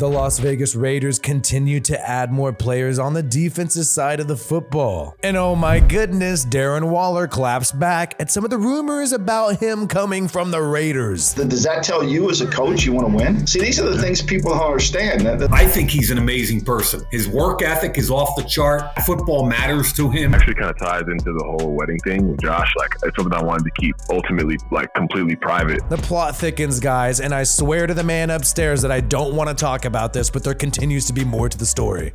The Las Vegas Raiders continue to add more players on the defensive side of the football. And oh my goodness, Darren Waller claps back at some of the rumors about him coming from the Raiders. Does that tell you as a coach you want to win? See, these are the things people don't understand. I think he's an amazing person. His work ethic is off the chart. Football matters to him. Actually kind of ties into the whole wedding thing with Josh. Like, it's something I wanted to keep ultimately completely private. The plot thickens, guys, and I swear to the man upstairs that I don't want to talk about this, but there continues to be more to the story.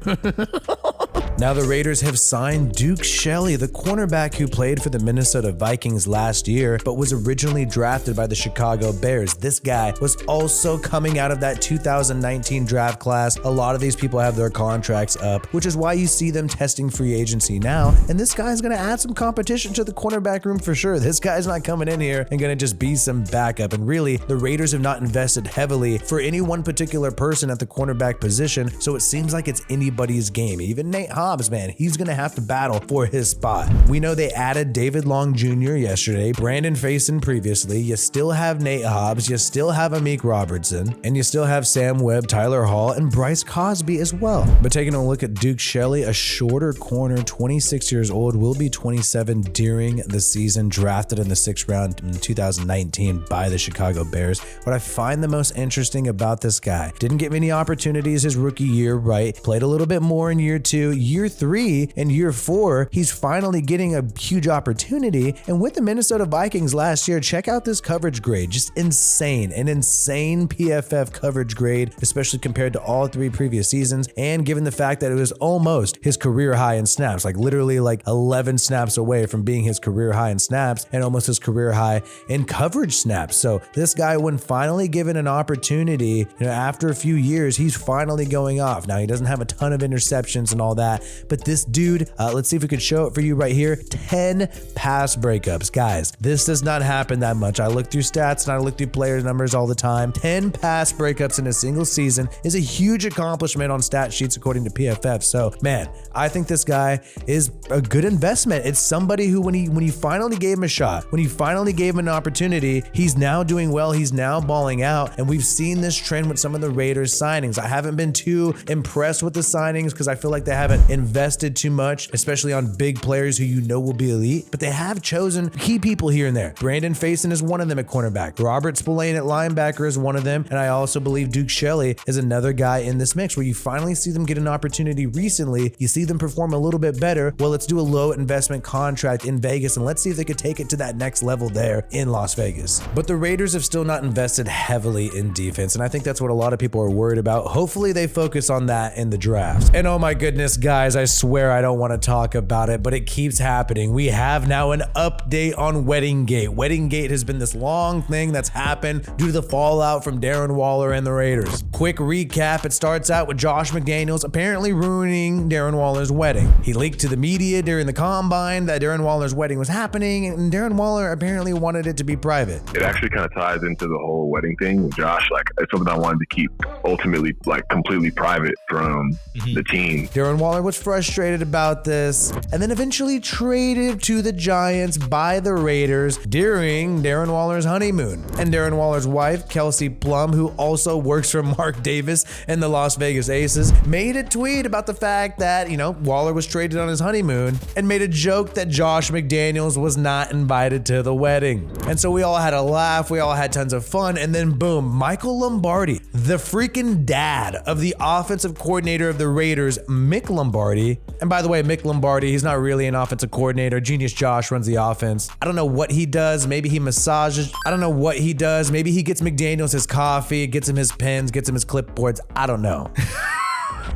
Now the Raiders have signed Duke Shelley, the cornerback who played for the Minnesota Vikings last year, but was originally drafted by the Chicago Bears. This guy was also coming out of that 2019 draft class. A lot of these people have their contracts up, which is why you see them testing free agency now. And this guy's going to add some competition to the cornerback room for sure. This guy's not coming in here and going to just be some backup. And really, the Raiders have not invested heavily for any one particular person at the cornerback position, so it seems like it's anybody's game. Even Nate Hobbs, man, he's going to have to battle for his spot. We know they added David Long Jr. yesterday, Brandon Faison previously. You still have Nate Hobbs, you still have Amik Robertson, and you still have Sam Webb, Tyler Hall, and Bryce Cosby as well. But taking a look at Duke Shelley, a shorter corner, 26 years old, will be 27 during the season, drafted in the 6th round in 2019 by the Chicago Bears. What I find the most interesting about this guy, didn't get many opportunities his rookie year, right? Played a little bit more in year 2, year 3, and year 4, he's finally getting a huge opportunity. And with the Minnesota Vikings last year, check out this coverage grade, just insane, an insane PFF coverage grade, especially compared to all 3 previous seasons. And given the fact that it was almost his career high in snaps, like literally like 11 snaps away from being his career high in snaps and almost his career high in coverage snaps. So this guy, when finally given an opportunity, after a few years, he's finally going off. Now he doesn't have a ton of interceptions and all that, but this dude, let's see if we could show it for you right here. 10 pass breakups. Guys, this does not happen that much. I look through stats and I look through player numbers all the time. 10 pass breakups in a single season is a huge accomplishment on stat sheets according to PFF. So man, I think this guy is a good investment. It's somebody who when you finally gave him a shot, when you finally gave him an opportunity, he's now doing well, he's now balling out. And we've seen this trend with some of the Raiders signings. I haven't been too impressed with the signings because I feel like they haven't invested too much, especially on big players who you know will be elite, but they have chosen key people here and there. Brandon Faison is one of them at cornerback. Robert Spillane at linebacker is one of them. And I also believe Duke Shelley is another guy in this mix where you finally see them get an opportunity recently. You see them perform a little bit better. Well, let's do a low investment contract in Vegas and let's see if they could take it to that next level there in Las Vegas. But the Raiders have still not invested heavily in defense, and I think that's what a lot of people are worried about. Hopefully they focus on that in the draft. And oh my goodness, guys, I swear I don't want to talk about it, but it keeps happening. We have now an update on Weddinggate. Weddinggate has been this long thing that's happened due to the fallout from Darren Waller and the Raiders. Quick recap, it starts out with Josh McDaniels apparently ruining Darren Waller's wedding. He leaked to the media during the combine that Darren Waller's wedding was happening, and Darren Waller apparently wanted it to be private. It actually kind of ties into the whole wedding thing with Josh. Like, it's something I wanted to keep ultimately completely private from the team. Darren Waller was frustrated about this and then eventually traded to the Giants by the Raiders during Darren Waller's honeymoon. And Darren Waller's wife, Kelsey Plum, who also works for Mark Davis and the Las Vegas Aces, made a tweet about the fact that, Waller was traded on his honeymoon and made a joke that Josh McDaniels was not invited to the wedding. And so we all had a laugh, we all had tons of fun, and then boom, Michael Lombardi, the freaking dad of the offensive coordinator of the Raiders, Mick Lombardi. And by the way, Mick Lombardi, he's not really an offensive coordinator. Genius Josh runs the offense. I don't know what he does. Maybe he massages. I don't know what he does. Maybe he gets McDaniels his coffee, gets him his pens, gets him his clipboards. I don't know.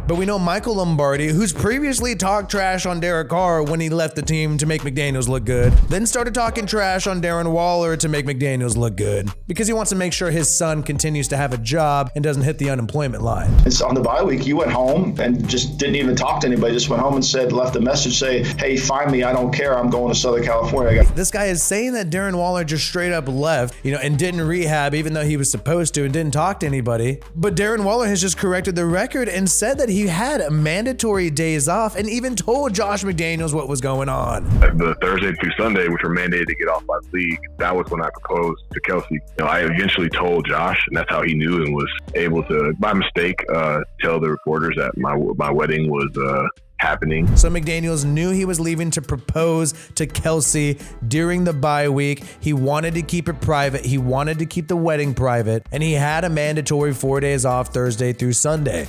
But we know Michael Lombardi, who's previously talked trash on Derek Carr when he left the team to make McDaniels look good, then started talking trash on Darren Waller to make McDaniels look good because he wants to make sure his son continues to have a job and doesn't hit the unemployment line. It's on the bye week. You went home and just didn't even talk to anybody. Just went home and left a message say, hey, find me. I don't care. I'm going to Southern California. This guy is saying that Darren Waller just straight up left, and didn't rehab even though he was supposed to and didn't talk to anybody. But Darren Waller has just corrected the record and said that he he had mandatory days off and even told Josh McDaniels what was going on. The Thursday through Sunday, which were mandated to get off by the league, that was when I proposed to Kelsey. I eventually told Josh, and that's how he knew and was able to, by mistake, tell the reporters that my wedding was happening. So McDaniels knew he was leaving to propose to Kelsey during the bye week. He wanted to keep it private. He wanted to keep the wedding private, and he had a mandatory 4 days off Thursday through Sunday.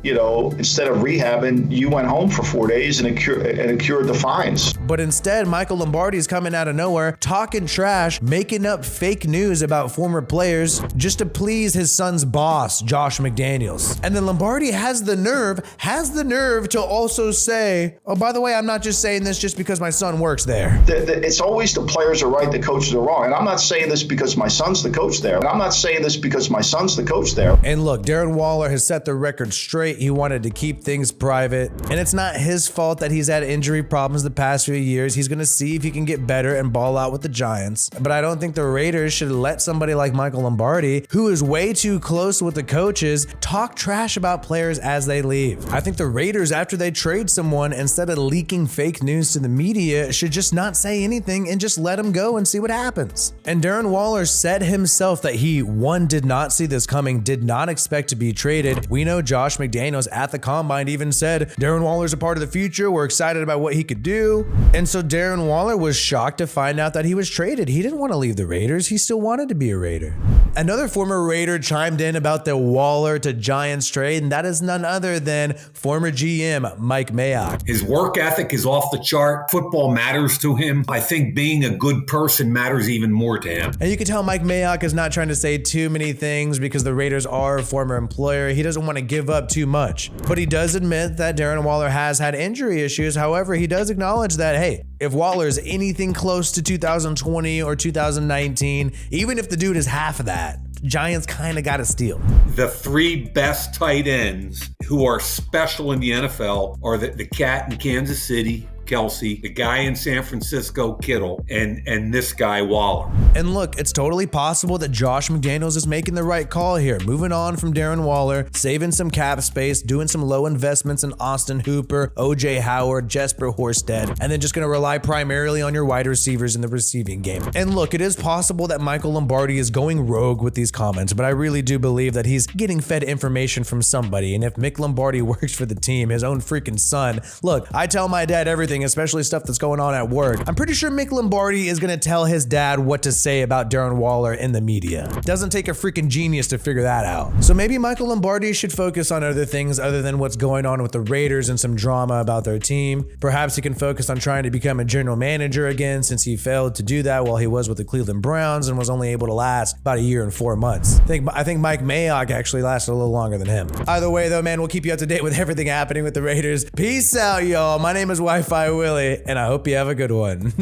Instead of rehabbing, you went home for 4 days and incurred the fines. But instead, Michael Lombardi is coming out of nowhere, talking trash, making up fake news about former players just to please his son's boss, Josh McDaniels. And then Lombardi has the nerve to also say, oh, by the way, I'm not just saying this just because my son works there. It's always the players are right, the coaches are wrong. And I'm not saying this because my son's the coach there. And I'm not saying this because my son's the coach there. And look, Darren Waller has set the record straight. He wanted to keep things private. And it's not his fault that he's had injury problems the past few years. He's going to see if he can get better and ball out with the Giants. But I don't think the Raiders should let somebody like Michael Lombardi, who is way too close with the coaches, talk trash about players as they leave. I think the Raiders, after they trade someone, instead of leaking fake news to the media, should just not say anything and just let him go and see what happens. And Darren Waller said himself that he, one, did not see this coming, did not expect to be traded. We know Josh McDaniels at the combine even said, Darren Waller's a part of the future. We're excited about what he could do. And so Darren Waller was shocked to find out that he was traded. He didn't want to leave the Raiders. He still wanted to be a Raider. Another former Raider chimed in about the Waller to Giants trade, and that is none other than former GM Mike Mayock. His work ethic is off the chart. Football matters to him. I think being a good person matters even more to him. And you can tell Mike Mayock is not trying to say too many things because the Raiders are a former employer. He doesn't want to give up too much. But he does admit that Darren Waller has had injury issues. However, he does acknowledge that, hey, if Waller is anything close to 2020 or 2019, even if the dude is half of that, Giants kind of got to steal. The three best tight ends who are special in the NFL are the cat in Kansas City, Kelsey, the guy in San Francisco, Kittle, and this guy, Waller. And look, it's totally possible that Josh McDaniels is making the right call here, moving on from Darren Waller, saving some cap space, doing some low investments in Austin Hooper, OJ Howard, Jesper Horsted, and then just going to rely primarily on your wide receivers in the receiving game. And look, it is possible that Michael Lombardi is going rogue with these comments, but I really do believe that he's getting fed information from somebody. And if Mick Lombardi works for the team, his own freaking son, look, I tell my dad everything, especially stuff that's going on at work. I'm pretty sure Mick Lombardi is going to tell his dad what to say about Darren Waller in the media. Doesn't take a freaking genius to figure that out. So maybe Michael Lombardi should focus on other things other than what's going on with the Raiders and some drama about their team. Perhaps he can focus on trying to become a general manager again, since he failed to do that while he was with the Cleveland Browns and was only able to last about a year and 4 months. I think Mike Mayock actually lasted a little longer than him. Either way though, man, we'll keep you up to date with everything happening with the Raiders. Peace out, y'all. My name is WiFiWillie, and I hope you have a good one.